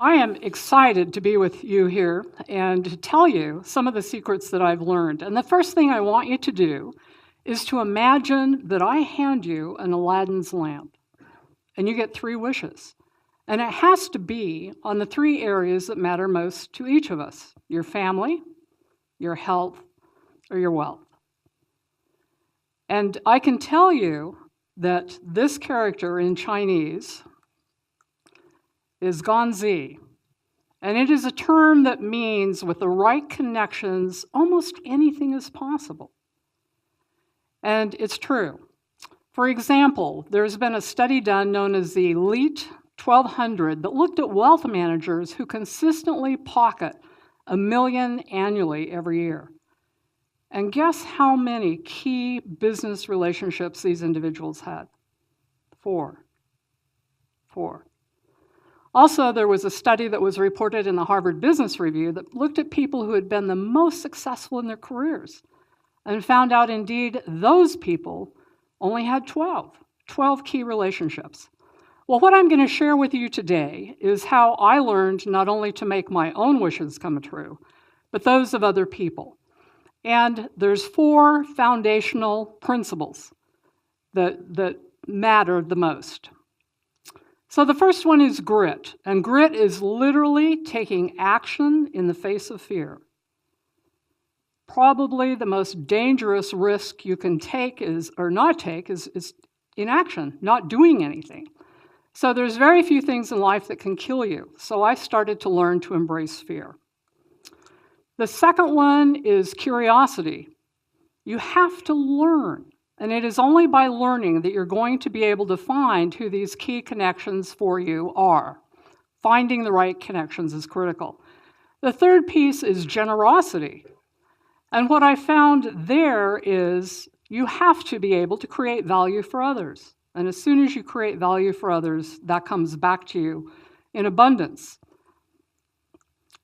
I am excited to be with you here and to tell you some of the secrets that I've learned. And the first thing I want you to do is to imagine that I hand you an Aladdin's lamp and you get 3 wishes. And it has to be on the 3 areas that matter most to each of us: your family, your health, or your wealth. And I can tell you that this character in Chinese is Ganzi. And it is a term that means with the right connections, almost anything is possible. And it's true. For example, there's been a study done known as the Elite 1200 that looked at wealth managers who consistently pocket $1 million annually every year. And guess how many key business relationships these individuals had? 4. Also, there was a study that was reported in the Harvard Business Review that looked at people who had been the most successful in their careers and found out indeed those people only had 12 key relationships. Well, what I'm going to share with you today is how I learned not only to make my own wishes come true, but those of other people. And there's 4 foundational principles that matter the most. So the first one is grit, and grit is literally taking action in the face of fear. Probably the most dangerous risk you can take is inaction, not doing anything. So there's very few things in life that can kill you. So I started to learn to embrace fear. The second one is curiosity. You have to learn. And it is only by learning that you're going to be able to find who these key connections for you are. Finding the right connections is critical. The third piece is generosity. And what I found there is you have to be able to create value for others. And as soon as you create value for others, that comes back to you in abundance.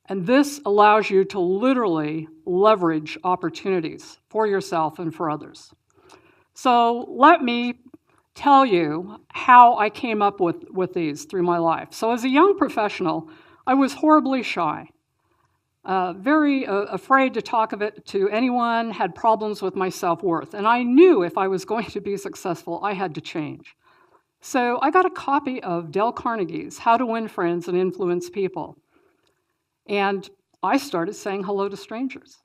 And this allows you to literally leverage opportunities for yourself and for others. So let me tell you how I came up with these through my life. So as a young professional, I was horribly shy, very afraid to talk of it to anyone, had problems with my self-worth. And I knew if I was going to be successful, I had to change. So I got a copy of Dale Carnegie's How to Win Friends and Influence People. And I started saying hello to strangers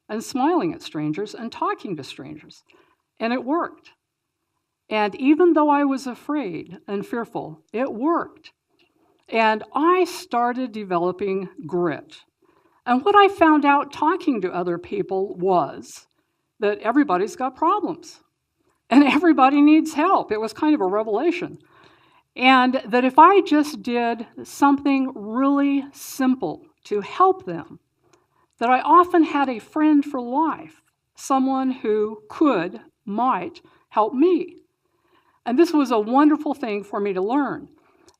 and smiling at strangers and talking to strangers. And it worked. And even though I was afraid and fearful, it worked. And I started developing grit. And what I found out talking to other people was that everybody's got problems. And everybody needs help. It was kind of a revelation. And that if I just did something really simple to help them, that I often had a friend for life, someone who might help me. And this was a wonderful thing for me to learn.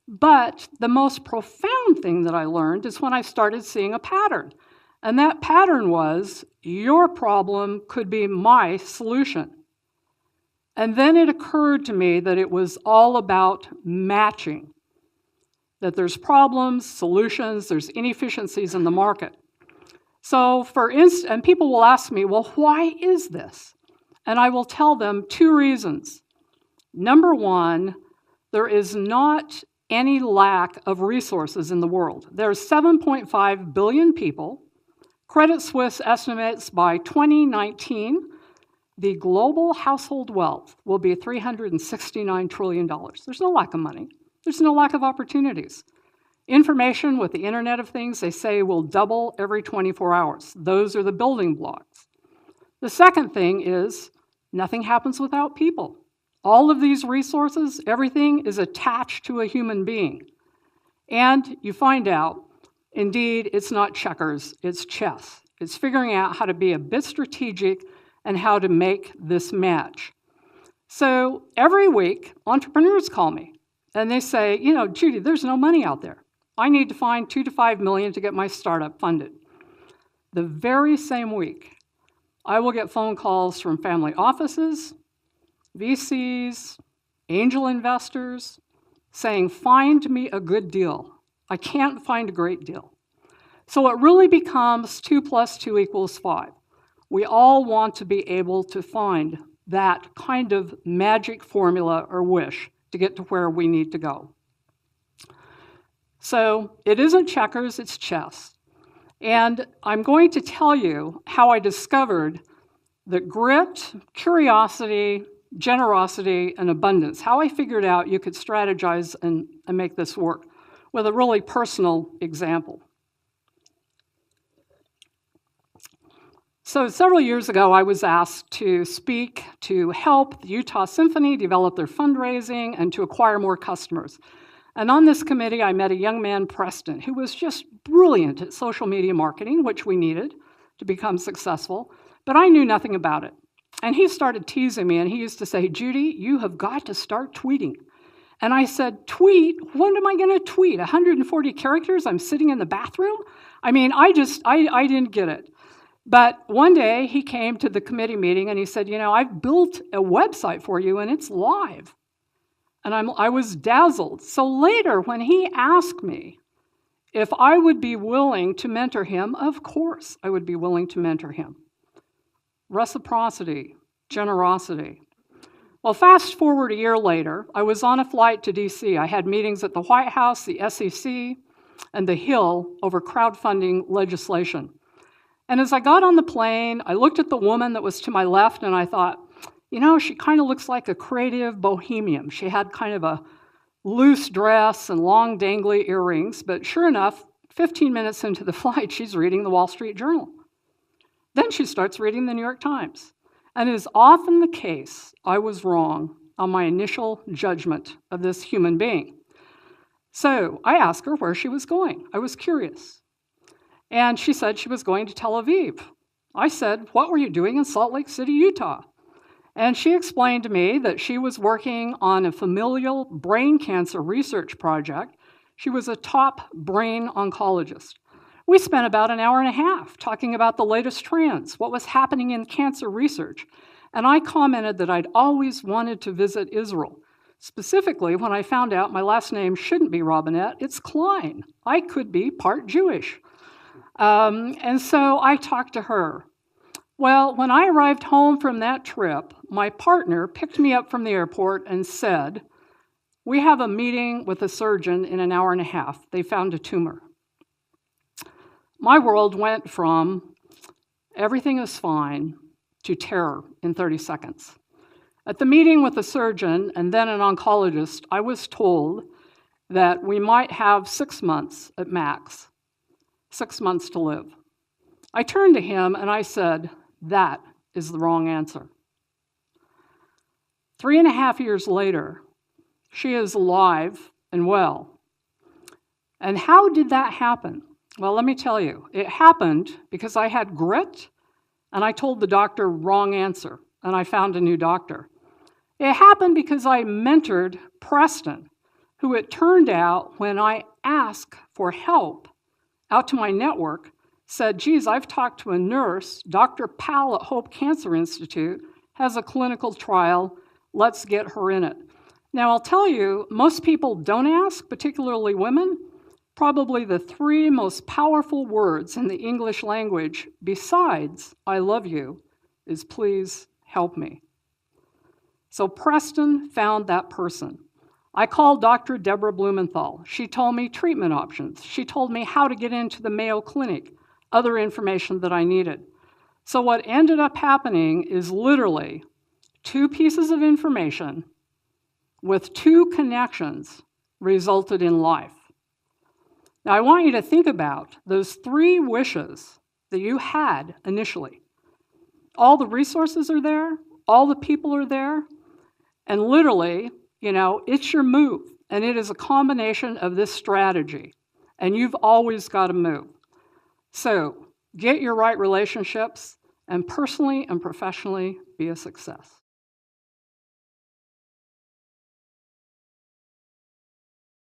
But the most profound thing that I learned is when I started seeing a pattern. And that pattern was, your problem could be my solution. And then it occurred to me that it was all about matching. That there's problems, solutions, there's inefficiencies in the market. So for instance, and people will ask me, well, why is this? And I will tell them 2 reasons. Number 1, there is not any lack of resources in the world. There's 7.5 billion people. Credit Suisse estimates by 2019, the global household wealth will be $369 trillion. There's no lack of money. There's no lack of opportunities. Information with the Internet of Things, they say, will double every 24 hours. Those are the building blocks. The second thing is, nothing happens without people. All of these resources, everything is attached to a human being. And you find out, indeed, it's not checkers, it's chess. It's figuring out how to be a bit strategic and how to make this match. So every week, entrepreneurs call me and they say, Judy, there's no money out there. I need to find 2 to 5 million to get my startup funded. The very same week, I will get phone calls from family offices, VCs, angel investors, saying, find me a good deal. I can't find a great deal. So it really becomes 2 + 2 = 5. We all want to be able to find that kind of magic formula or wish to get to where we need to go. So it isn't checkers, it's chess. And I'm going to tell you how I discovered that grit, curiosity, generosity, and abundance, how I figured out you could strategize and make this work with a really personal example. So several years ago, I was asked to speak to help the Utah Symphony develop their fundraising and to acquire more customers. And on this committee, I met a young man, Preston, who was just brilliant at social media marketing, which we needed to become successful, but I knew nothing about it. And he started teasing me, and he used to say, "Judy, you have got to start tweeting." And I said, "Tweet? What am I going to tweet? 140 characters? I'm sitting in the bathroom?" I mean, I didn't get it. But one day he came to the committee meeting and he said, "I've built a website for you and it's live." And I was dazzled. So later when he asked me if I would be willing to mentor him, of course I would be willing to mentor him. Reciprocity, generosity. Well, fast forward a year later, I was on a flight to DC. I had meetings at the White House, the SEC, and the Hill over crowdfunding legislation. And as I got on the plane, I looked at the woman that was to my left and I thought, she kind of looks like a creative bohemian. She had kind of a loose dress and long dangly earrings, but sure enough, 15 minutes into the flight, she's reading the Wall Street Journal. Then she starts reading the New York Times. And it is often the case, I was wrong on my initial judgment of this human being. So I asked her where she was going. I was curious. And she said she was going to Tel Aviv. I said, "What were you doing in Salt Lake City, Utah?" And she explained to me that she was working on a familial brain cancer research project. She was a top brain oncologist. We spent about an hour and a half talking about the latest trends, what was happening in cancer research. And I commented that I'd always wanted to visit Israel. Specifically, when I found out my last name shouldn't be Robinett, it's Klein. I could be part Jewish. And so I talked to her. Well, when I arrived home from that trip, my partner picked me up from the airport and said, "We have a meeting with a surgeon in an hour and a half. They found a tumor." My world went from everything is fine to terror in 30 seconds. At the meeting with the surgeon and then an oncologist, I was told that we might have 6 months at max, 6 months to live. I turned to him and I said, "That is the wrong answer." 3.5 years later, she is alive and well. And how did that happen? Well, let me tell you. It happened because I had grit and I told the doctor wrong answer and I found a new doctor. It happened because I mentored Preston, who it turned out when I asked for help out to my network, said, "Geez, I've talked to a nurse, Dr. Powell at Hope Cancer Institute, has a clinical trial. Let's get her in it." Now, I'll tell you, most people don't ask, particularly women. Probably the 3 most powerful words in the English language, besides "I love you," is "please help me." So Preston found that person. I called Dr. Deborah Blumenthal. She told me treatment options. She told me how to get into the Mayo Clinic, other information that I needed. So what ended up happening is literally 2 pieces of information with 2 connections resulted in life. Now I want you to think about those 3 wishes that you had initially. All the resources are there, all the people are there, and literally, it's your move. And it is a combination of this strategy. And you've always got to move. So get your right relationships and personally and professionally be a success.